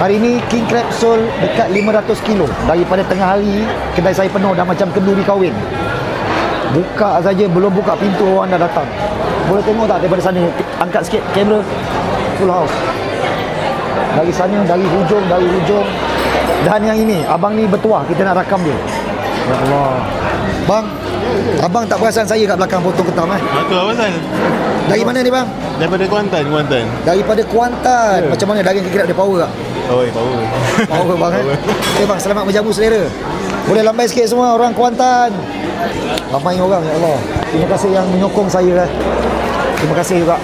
Hari ni king crab sold dekat 500 kilo. Daripada tengah hari kedai saya penuh dah macam kenduri kahwin. Buka saja, belum buka pintu orang dah datang. Boleh tengok tak daripada sana? Angkat sikit kamera. Full house. Dari sana, dari hujung. Dan yang ini, abang ni bertuah, kita nak rakam dia. Ya Allah. Bang, abang tak perasan saya kat belakang potong ketam Itu apa pasal? Dari mana ni bang? Daripada Kuantan. Daripada Kuantan. Yeah. Macam mana daging kikirap dia power tak? Power. Power bang Okay bang, selamat menjamu selera. Boleh lambai sikit semua orang Kuantan. Ramai orang, ya Allah. Terima kasih yang menyokong saya. Terima kasih juga.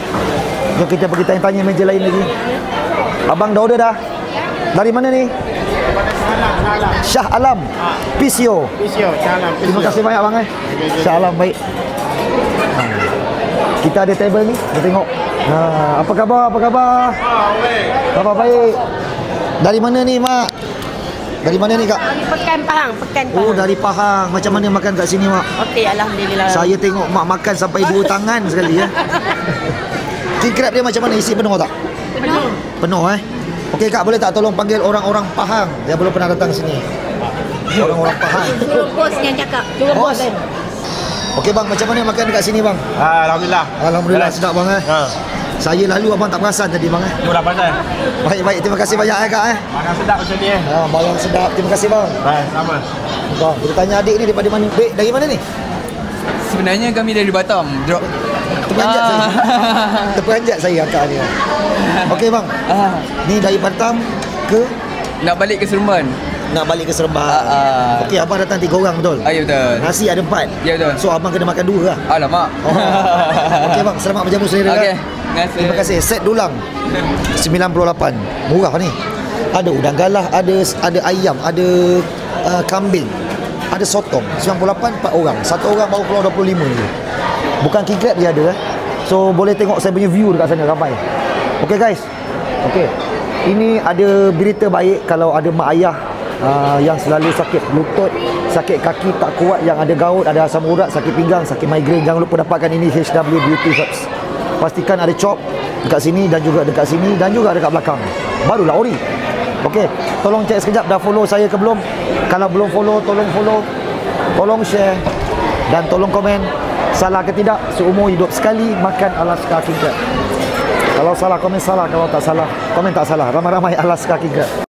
Jom kita pergi tanya-tanya meja lain lagi. Abang dah order dah? Dari mana ni? Shah Alam. PCO, Shah Alam. Terima kasih banyak bang Shah Alam, baik. Kita ada table ni, kita tengok. Apa khabar? Khabar baik. Dari mana ni mak? Dari mana ni kak? Pekan Pahang. Oh, dari Pahang. Macam mana makan kat sini mak? Okey, alhamdulillah. Saya tengok mak makan sampai 2 tangan sekali ya. King crab dia macam mana? Isi penuh tak? Penuh Okey kak, boleh tak tolong panggil orang-orang Pahang yang belum pernah datang sini? Orang-orang Pahang. Suruh bos yang cakap. Bos. Okey bang, macam mana makan dekat sini bang? Alhamdulillah sedap bang Saya lalu abang tak perasan tadi bang Itu dah pasal. Baik, terima kasih banyak kak Makan sedap macam ni Barang sedap, terima kasih bang. Baik, sama. Bang, kita tanya adik ni daripada mana? Dek, dari mana ni? Sebenarnya kami dari Batam. Drop. Terperanjat saya. Terperanjat saya akak ni. Okey bang. Ni dari Batam ke Nak balik ke Seremban. Okey, abang datang 3 orang betul? Ya betul. Nasi ada 4. Ya betul. So abang kena makan 2 lah. Alamak. Okey bang, selamat berjamu selera. Okey. Terima kasih. Set dulang 98. Murah ni. Ada udang galah, ada ayam, ada kambing, ada sotong. 98 4 orang. 1 orang baru keluar 25 je. Bukan king crab dia ada So boleh tengok saya punya view dekat sana ramai. Okey guys. Okey. Ini ada berita baik kalau ada mak ayah yang selalu sakit lutut, sakit kaki tak kuat, yang ada gout, ada asam urat, sakit pinggang, sakit migraine, jangan lupa dapatkan ini HW Beauty Herbs. Pastikan ada chop dekat sini dan juga dekat sini dan juga dekat belakang. Barulah ori. Okey, tolong cek sekejap dah follow saya ke belum. Kalau belum follow, tolong share dan tolong komen. Salah ke tidak, seumur hidup sekali makan Alaska King Crab. Kalau salah komen salah, kalau tak salah komen tak salah. Ramai-ramai Alaska King Crab.